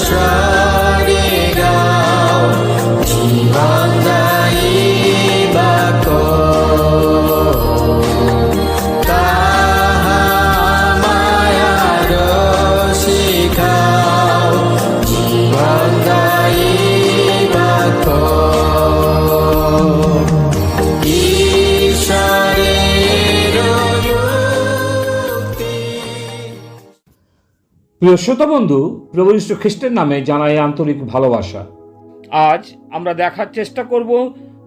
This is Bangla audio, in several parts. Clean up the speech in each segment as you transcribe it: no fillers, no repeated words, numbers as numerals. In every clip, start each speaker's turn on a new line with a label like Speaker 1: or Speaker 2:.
Speaker 1: স্বরে গাও, জীবনদায়ী বাক্য, তাহা আমায় আরো শিখাও, জীবনদায়ী বাক্য।
Speaker 2: প্রিয় শ্রোতা বন্ধু, প্রভু যীশু খ্রিস্টের নামে জানাই আন্তরিক ভালোবাসা। আজ আমরা দেখার চেষ্টা করব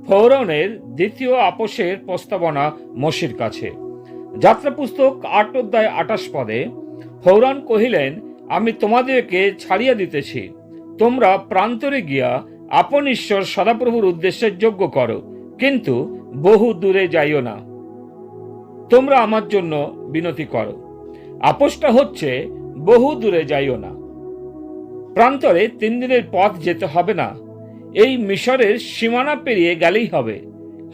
Speaker 2: ফৌরনের দ্বিতীয় আপোসের প্রস্তাবনা মসির কাছে। যাত্রা পুস্তক 8 অধ্যায় 28 পদে ফৌরন কহিলেন, আমি তোমাদেরকে ছাড়িয়া দিতেছি, তোমরা প্রান্তরে গিয়া আপন ঈশ্বর সদাপ্রভুর উদ্দেশ্যে যোগ্য করো, কিন্তু বহু দূরে যাইও না, তোমরা আমার জন্য বিনতি করো। আপোসটা হচ্ছে বহু দূরে যাইও না। প্রান্তরে 3 দিনের পথ যেতে হবে না, এই মিশরের সীমানা পেরিয়ে গেলেই হবে,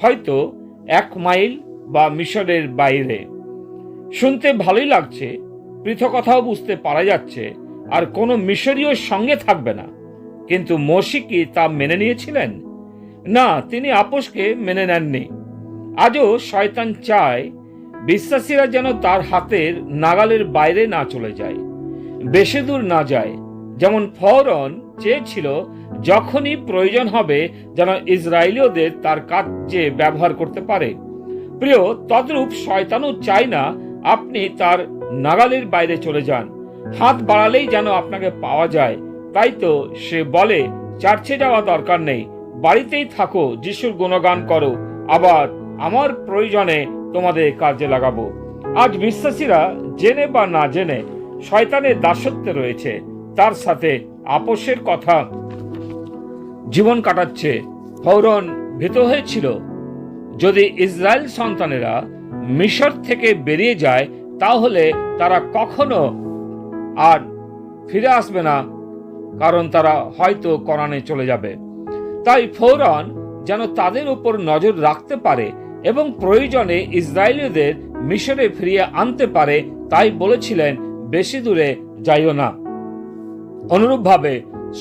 Speaker 2: হয়তো 1 মাইল বা মিশরের বাইরে। শুনতে ভালোই লাগছে, পৃথকথাও বুঝতে পারা যাচ্ছে, আর কোনো মিশরীয় সঙ্গে থাকবে না। কিন্তু মসি কি তা মেনে নিয়েছিলেন? না, তিনি আপোসকে মেনে নেননি। আজও শয়তান চায় বিশ্বাসীরা যেন তার হাতের নাগালের বাইরে না চলে যায়, বেশি দূর না যায়। যেমন ফৌরন চেয়েছিল যখনই প্রয়োজন হবে যেন ইসরায়েলীয়দের তার কাজে ব্যবহার করতে পারে। প্রিয়, তদ্রূপ শয়তানও চায় না আপনি তার নাগালের বাইরে চলে যান, হাত বাড়ালেই যেন আপনাকে পাওয়া যায়। তাই তো সে বলে, চার্চে যাওয়া দরকার নেই, বাড়িতেই থাকো, যিশুর গুণগান করো, আবার আমার প্রয়োজনে তোমাদের কাজে লাগাবো। আজ বিশ্বাসীরা জেনে বা না জেনে শয়তানের দাসত্বে রয়েছে, তার সাথে আপোসের কথা জীবন কাটাচ্ছে। ফৌরন ভীত হয়েছিল, যদি ইসরায়েল সন্তানেরা মিশর থেকে বেরিয়ে যায় তাহলে তারা কখনো আর ফিরে আসবে না, কারণ তারা হয়তো কনানে চলে যাবে। তাই ফৌরন যেন তাদের উপর নজর রাখতে পারে এবং প্রয়োজনে ইসরায়েলীদের মিশরে ফিরিয়ে আনতে পারে, তাই বলেছিলেন বেশি দূরে যাইও না। অনুরূপভাবে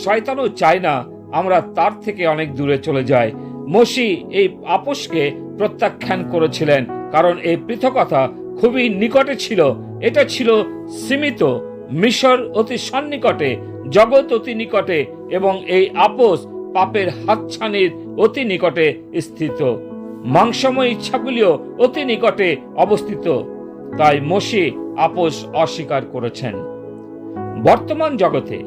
Speaker 2: শয়তানও চায় না আমরা তার থেকে অনেক দূরে চলে যাই। মসি এই আপোসকে প্রত্যাখ্যান করেছিলেন, কারণ এই পৃথকতা খুবই নিকটে ছিল। এটা ছিল সীমিত, মিশর অতি সন্নিকটে, জগৎ অতি নিকটে, এবং এই আপোস পাপের হাতছানির অতি নিকটে স্থিত, মাংসময় ইচ্ছাগুলিও অতি নিকটে অবস্থিত। তাই মসি আপোস অস্বীকার করেছেন। বর্তমান জগতে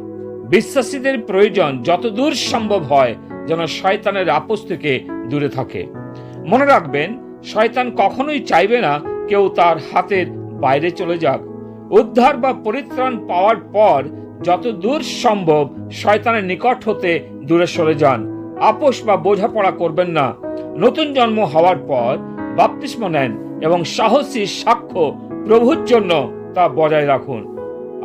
Speaker 2: বিশ্বাসীদের প্রয়োজন যতদূর সম্ভব হয় যেন শয়তানের আপোস থেকে দূরে থাকে। মনে রাখবেন, শয়তান কখনোই চাইবে না কেউ তার হাতের বাইরে চলে যাক। উদ্ধার বা পরিত্রাণ পাওয়ার পর যতদূর সম্ভব শয়তানের নিকট হতে দূরে সরে যান। আপোস বা বোঝাপড়া করবেন না। নতুন জন্ম হওয়ার পর বাপ্তিস্ম নেন এবং সাহসী সাক্ষ্য প্রভুর জন্য তা বজায় রাখুন।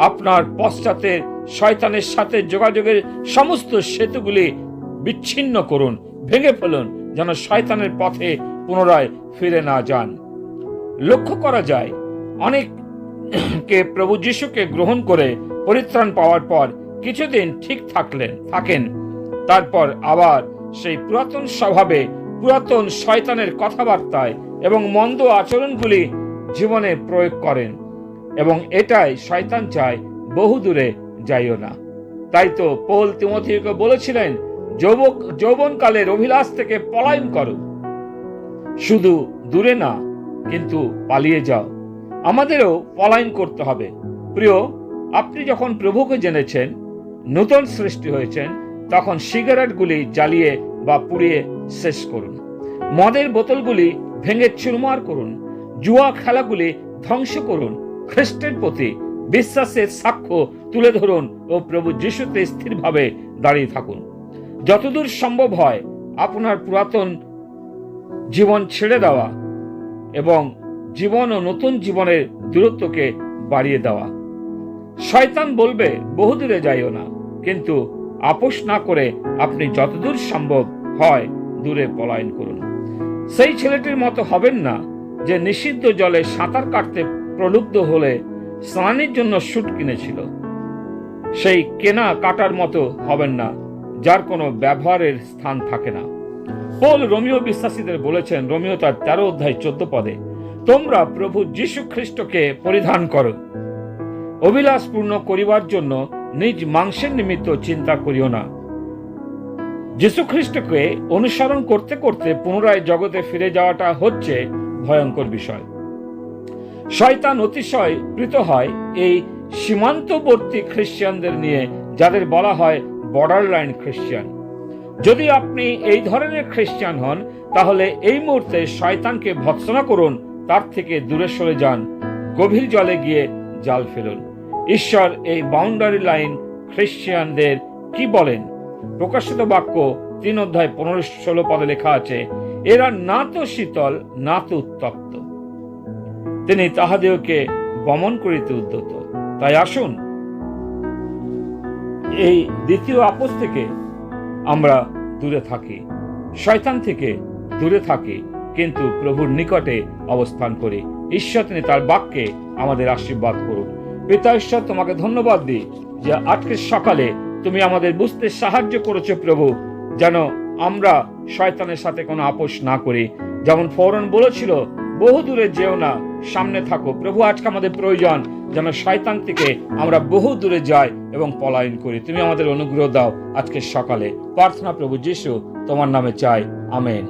Speaker 2: আপনার পশ্চাতে শয়তানের সাথে যোগাযোগের সমস্ত সেতুগুলি বিচ্ছিন্ন করুন, ভেঙে ফেলুন, যেন শয়তানের পথে পুনরায় ফিরে না যান। লক্ষ্য করা যায়, অনেকে প্রভু যিশুকে গ্রহণ করে পরিত্রাণ পাওয়ার পর কিছুদিন ঠিক থাকেন, তারপর আবার সেই পুরাতন স্বভাবে, পুরাতন শয়তানের কথাবার্তায় এবং মন্দ আচরণগুলি জীবনে প্রয়োগ করেন, এবং এটাই শয়তান চায় বহু দূরে যাইও না। তাই তো পৌল তিমোথীকে বলেছিলেন, যৌবনকালের অভিলাষ থেকে পলায়ন করো, শুধু দূরে না কিন্তু পালিয়ে যাও। আমাদেরও পলায়ন করতে হবে। প্রিয়, আপনি যখন প্রভুকে জেনেছেন, নতুন সৃষ্টি হয়েছেন, তখন সিগারেটগুলি জ্বালিয়ে বা পুড়িয়ে শেষ করুন, মদের বোতলগুলি ভেঙে চুরমার করুন, জুয়া খেলাগুলি ধ্বংস করুন, খ্রিস্টের প্রতি বিশ্বাসের সাক্ষ্য তুলে ধরুন ও প্রভু যিশুতে স্থিরভাবে দাঁড়িয়ে থাকুন। যতদূর সম্ভব হয় আপনার পুরাতন জীবন ছেড়ে দেওয়া এবং জীবন ও নতুন জীবনের দূরত্বকে বাড়িয়ে দেওয়া। শয়তান বলবে বহুদূরে যাইও না, কিন্তু আপোস না করে আপনি যতদূর সম্ভব হয় দূরে পলায়ন করুন। সেই ছেলেটির মতো হবেন না যে নিষিদ্ধ জলে সাঁতার কাটতে প্রলুব্ধ হলে স্নানের জন্য স্যুট কিনেছিল। সেই কেনা কাটার মতো হবেন না, যার কোনো ব্যবহারের স্থান থাকে না। পৌল রোমীয় বিশ্বাসীদের বলেছেন, রোমীয় তার 13:14 তোমরা প্রভু যীশু খ্রিস্টকে পরিধান করো। অভিলাষ পূর্ণ করিবার জন্য নিজ মাংসের নিমিত্ত চিন্তা করিও না। যীশু খ্রিস্টকে অনুসরণ করতে করতে পুনরায় জগতে ফিরে যাওয়াটা হচ্ছে ভয়ঙ্কর বিষয়। শয়তান অতিশয় প্রীত হয় এই সীমান্তবর্তী খ্রিস্টানদের নিয়ে, যাদের বলা হয় বর্ডার লাইন খ্রিস্টান। যদি আপনি এই ধরনের খ্রিস্টান হন, তাহলে এই মুহূর্তে শয়তানকে ভৎসনা করুন, তার থেকে দূরে সরে যান, গভীর জলে গিয়ে জাল ফেলুন। ঈশ্বর এই বাউন্ডারি লাইন খ্রিস্টানদের কি বলেন? প্রকাশিত বাক্য 3:15-16 লেখা আছে, এরা না তো শীতল না তো উত্তপ্ত, তিনি তাহাদেরকে বমন করিতে উদ্যত। তাই আসুন এই দ্বিতীয় আপোস থেকে আমরা দূরে থাকি, শয়তান থেকে দূরে থাকি, কিন্তু প্রভুর নিকটে অবস্থান করি। ঈশ্বর তিনি তার বাক্যে আমাদের আশীর্বাদ করুন। পিতা ঈশ্বর, তোমাকে ধন্যবাদ দিই যে আজকের সকালে তুমি আমাদের বুঝতে সাহায্য করেছো প্রভু, যেন আমরা শয়তানের সাথে কোনো আপোস না করি। যেমন ফৌরন বলেছিল, বহু দূরে যেও না, সামনে থাকো। প্রভু, আজকে আমাদের প্রয়োজন যেন শয়তান থেকে আমরা বহু দূরে যাই এবং পলায়ন করি। তুমি আমাদের অনুগ্রহ দাও আজকের সকালে। প্রার্থনা প্রভু যীশু তোমার নামে চাই, আমেন।